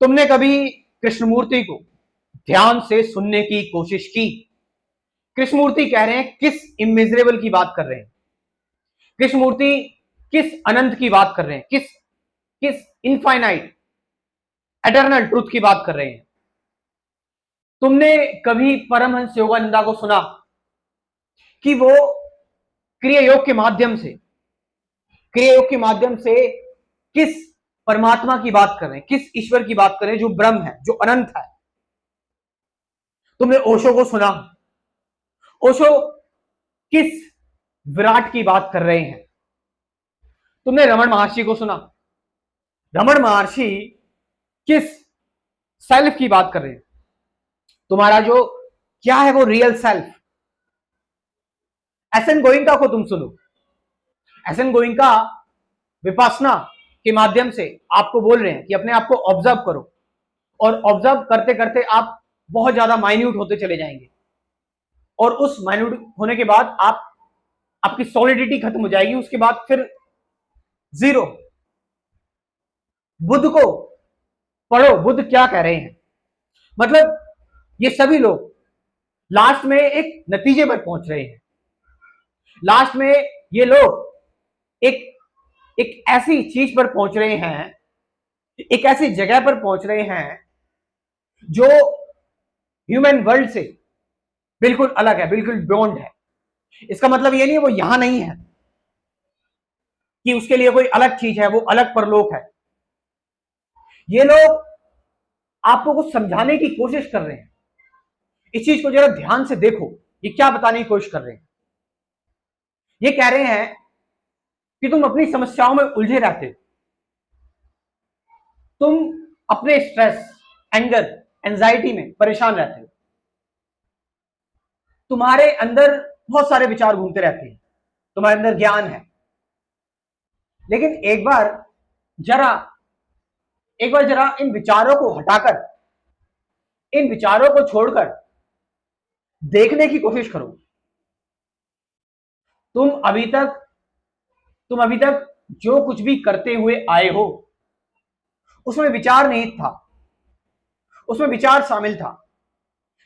तुमने कभी कृष्णमूर्ति को ध्यान से सुनने की कोशिश की? कृष्णमूर्ति कह रहे हैं किस इमेजरेबल की बात कर रहे हैं? कृष्णमूर्ति किस अनंत की बात कर रहे हैं? किस किस इनफाइनाइट एटर्नल ट्रुथ की बात कर रहे हैं? तुमने कभी परमहंस योगानंदा को सुना कि वो क्रिया योग के माध्यम से किस परमात्मा की बात कर रहे हैं, किस ईश्वर की बात कर रहे हैं जो ब्रह्म है, जो अनंत है? तुमने ओशो को सुना? ओशो किस विराट की बात कर रहे हैं? तुमने रमन महर्षि को सुना? रमन महर्षि किस सेल्फ की बात कर रहे हैं? तुम्हारा जो क्या है वो रियल सेल्फ। एसएन गोइंका को तुम सुनो। एसएन गोइंका विपासना के माध्यम से आपको बोल रहे हैं कि अपने आप को ऑब्जर्व करो, और ऑब्जर्व करते करते आप बहुत ज्यादा माइन्यूट होते चले जाएंगे, और उस माइन्यूट होने के बाद आपकी सॉलिडिटी खत्म हो जाएगी, उसके बाद फिर जीरो। बुद्ध को पढ़ो, बुद्ध क्या कह रहे हैं। मतलब ये सभी लोग लास्ट में एक नतीजे पर पहुंच रहे हैं। लास्ट में ये लोग एक एक ऐसी चीज पर पहुंच रहे हैं, एक ऐसी जगह पर पहुंच रहे हैं जो ह्यूमन वर्ल्ड से बिल्कुल अलग है, बिल्कुल बियॉन्ड है। इसका मतलब ये नहीं वो यहां नहीं है, कि उसके लिए कोई अलग चीज है, वो अलग परलोक है। ये लोग आपको कुछ समझाने की कोशिश कर रहे हैं। इस चीज को जरा ध्यान से देखो, ये क्या बताने की कोशिश कर रहे हैं। ये कह रहे हैं कि तुम अपनी समस्याओं में उलझे रहते हो, तुम अपने स्ट्रेस, एंगर, एंजाइटी में परेशान रहते हो, तुम्हारे अंदर बहुत सारे विचार घूमते रहते हैं, तुम्हारे अंदर ज्ञान है, लेकिन जरा एक बार जरा इन विचारों को हटाकर, इन विचारों को छोड़कर देखने की कोशिश करो। तुम अभी तक तुम अभी तक जो कुछ भी करते हुए आए हो उसमें विचार नहीं था, उसमें विचार शामिल था,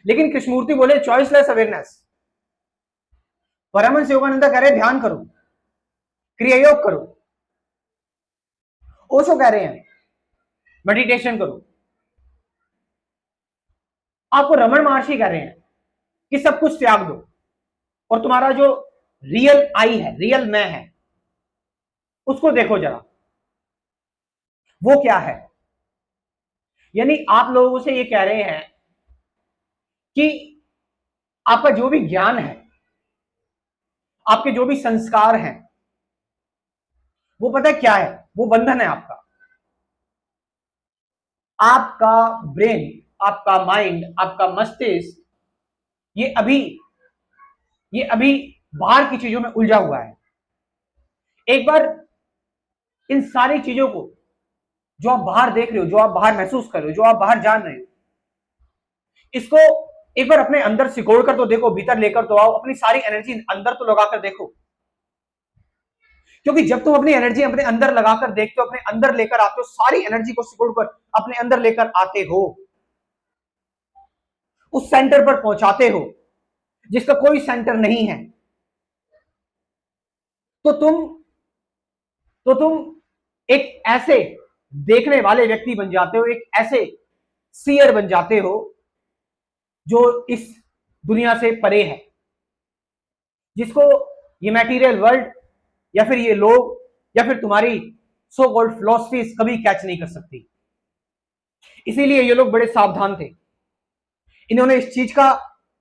लेकिन कृष्णमूर्ति बोले चॉइसलेस अवेयरनेस। परमहंस योगानंद कह रहे ध्यान करो, क्रिया योग करो। ओशो कह रहे हैं मेडिटेशन करो। आपको रमन महर्षि कह रहे हैं कि सब कुछ त्याग दो, और तुम्हारा जो रियल आई है, रियल मैं है, उसको देखो जरा, वो क्या है। यानी आप लोगों से ये कह रहे हैं कि आपका जो भी ज्ञान है, आपके जो भी संस्कार हैं, वो पता है क्या है? वो बंधन है आपका। आपका ब्रेन, आपका माइंड, आपका मस्तिष्क ये अभी ये अभी बाहर की चीजों में उलझा हुआ है। एक बार इन सारी चीजों को जो आप बाहर देख रहे हो, जो आप बाहर महसूस कर रहे हो, जो आप बाहर जान रहे हो, इसको एक बार अपने अंदर सिकोड़ कर तो देखो, भीतर लेकर तो आओ, अपनी सारी एनर्जी अंदर तो लगाकर देखो। क्योंकि जब तुम अपनी एनर्जी अपने अंदर लगाकर देखते हो, अपने अंदर लेकर आते हो, सारी एनर्जी को सिकुड़कर अपने अंदर लेकर आते हो, उस सेंटर पर पहुंचाते हो जिसका कोई सेंटर नहीं है, तो तुम एक ऐसे देखने वाले व्यक्ति बन जाते हो, एक ऐसे सीयर बन जाते हो जो इस दुनिया से परे है, जिसको ये मटेरियल वर्ल्ड या फिर ये लोग या फिर तुम्हारी सो कॉल्ड फिलॉसफीज कभी कैच नहीं कर सकती। इसीलिए ये लोग बड़े सावधान थे। इन्होंने इस चीज का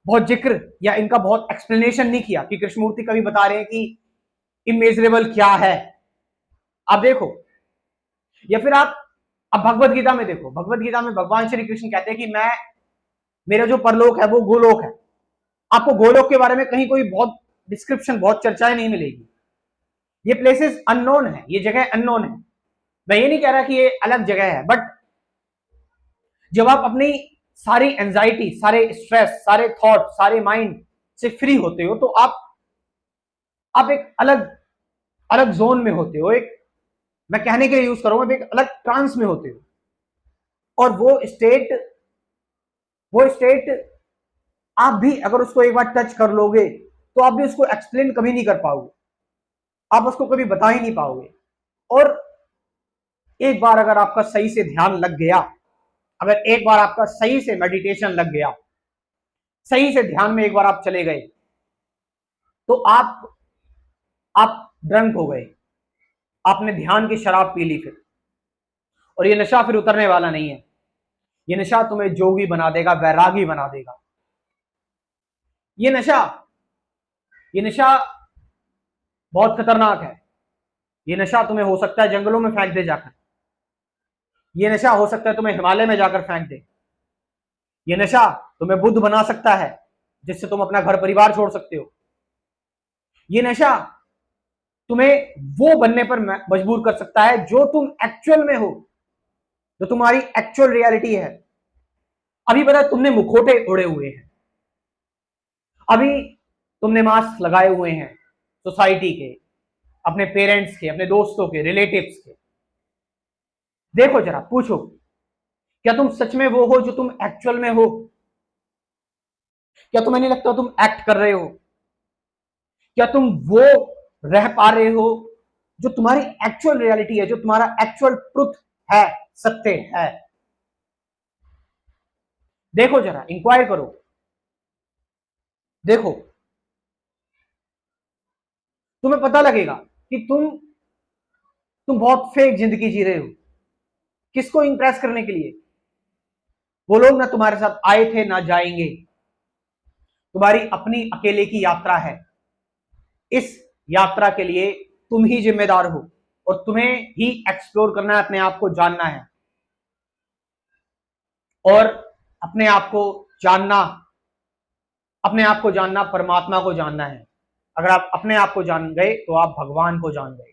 बहुत जिक्र या इनका बहुत एक्सप्लेनेशन नहीं किया कि कृष्णमूर्ति कभी बता रहे हैं कि इमेजरेबल क्या है। आप देखो, या फिर आप अब भगवत गीता में देखो, भगवत गीता में भगवान श्री कृष्ण कहते हैं कि मेरा जो परलोक है वो गोलोक है। आपको गोलोक के बारे में कहीं कोई बहुत डिस्क्रिप्शन, बहुत चर्चाएं नहीं मिलेगी। ये प्लेसेस अननोन है, ये जगह अननोन है। मैं ये नहीं कह रहा कि ये अलग जगह है, बट जब आप अपनी सारी एंजाइटी, सारे स्ट्रेस, सारे थॉट, सारे माइंड से फ्री होते हो, तो आप एक अलग अलग जोन में होते हो। एक, मैं कहने के लिए यूज करूंगा, एक अलग ट्रांस में होते हो। और वो स्टेट आप भी अगर उसको एक बार टच कर लोगे तो आप भी उसको एक्सप्लेन कभी नहीं कर पाओगे, आप उसको कभी बता ही नहीं पाओगे। और एक बार अगर आपका सही से ध्यान लग गया, अगर एक बार आपका सही से मेडिटेशन लग गया, सही से ध्यान में एक बार आप चले गए, तो आप ड्रंक हो गए, आपने ध्यान की शराब पी ली फिर। और ये नशा फिर उतरने वाला नहीं है। ये नशा तुम्हें जोगी बना देगा, वैरागी बना देगा। ये नशा ये नशा बहुत खतरनाक है। ये नशा तुम्हें हो सकता है जंगलों में फेंक दे जाकर, ये नशा हो सकता है तुम्हें हिमालय में जाकर फेंक दे, ये नशा तुम्हें बुद्ध बना सकता है जिससे तुम अपना घर परिवार छोड़ सकते हो। ये नशा तुम्हें वो बनने पर मजबूर कर सकता है जो तुम एक्चुअल में हो, जो तुम्हारी एक्चुअल रियलिटी है। अभी पता तुमने मुखोटे ओढ़े हुए हैं, अभी तुमने मास्क लगाए हुए हैं सोसाइटी के, अपने पेरेंट्स के, अपने दोस्तों के, रिलेटिव्स के। देखो जरा, पूछो क्या तुम सच में वो हो जो तुम एक्चुअल में हो? क्या तुम्हें नहीं लगता तुम एक्ट कर रहे हो? क्या तुम वो रह पा रहे हो जो तुम्हारी एक्चुअल रियलिटी है, जो तुम्हारा एक्चुअल ट्रुथ है, सत्य है? देखो जरा, इंक्वायर करो, देखो, तुम्हें पता लगेगा कि तुम बहुत फेक जिंदगी जी रहे हो। किसको इंप्रेस करने के लिए? वो लोग ना तुम्हारे साथ आए थे ना जाएंगे। तुम्हारी अपनी अकेले की यात्रा है। इस यात्रा के लिए तुम ही जिम्मेदार हो और तुम्हें ही एक्सप्लोर करना है, अपने आप को जानना है। और अपने आप को जानना, अपने आप को जानना परमात्मा को जानना है। अगर आप अपने आप को जान गए तो आप भगवान को जान गए।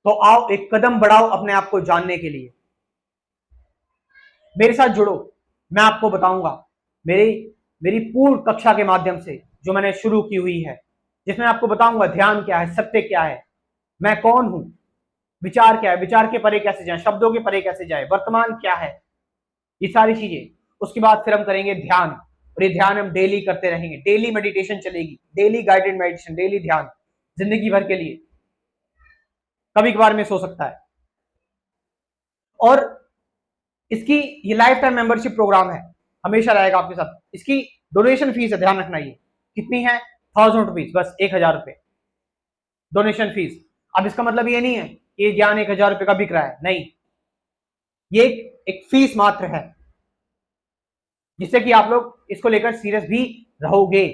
तो आओ एक कदम बढ़ाओ अपने आप को जानने के लिए, मेरे साथ जुड़ो। मैं आपको बताऊंगा मेरी मेरी पूर्ण कक्षा के माध्यम से जो मैंने शुरू की हुई है, जिसमें आपको बताऊंगा ध्यान क्या है, सत्य क्या है, मैं कौन हूं, विचार क्या है, विचार के परे कैसे जाए, शब्दों के परे कैसे जाए, वर्तमान क्या है, ये सारी चीजें। उसके बाद फिर हम करेंगे ध्यान, और ये ध्यान हम डेली करते रहेंगे। डेली मेडिटेशन चलेगी, डेली गाइडेड मेडिटेशन, डेली ध्यान, जिंदगी भर के लिए। कभी कभार मिस हो सकता है। और इसकी ये लाइफ टाइम मेंबरशिप प्रोग्राम है, हमेशा रहेगा आपके साथ। इसकी डोनेशन फीस है, ध्यान रखना। ये कितनी है? 1000 रुपीज, बस 1000 रुपए डोनेशन फीस। अब इसका मतलब ये नहीं है कि ये ज्ञान 1000 रुपए का बिक रहा है, नहीं। ये एक फीस मात्र है जिससे कि आप लोग इसको लेकर सीरियस भी रहोगे।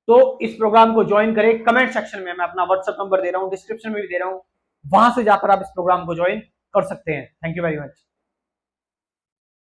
तो इस प्रोग्राम को ज्वाइन करें। कमेंट सेक्शन में मैं अपना व्हाट्सएप नंबर दे रहा हूं, डिस्क्रिप्शन में भी दे रहा हूं, वहां से जाकर आप इस प्रोग्राम को ज्वाइन कर सकते हैं। Thank you very much.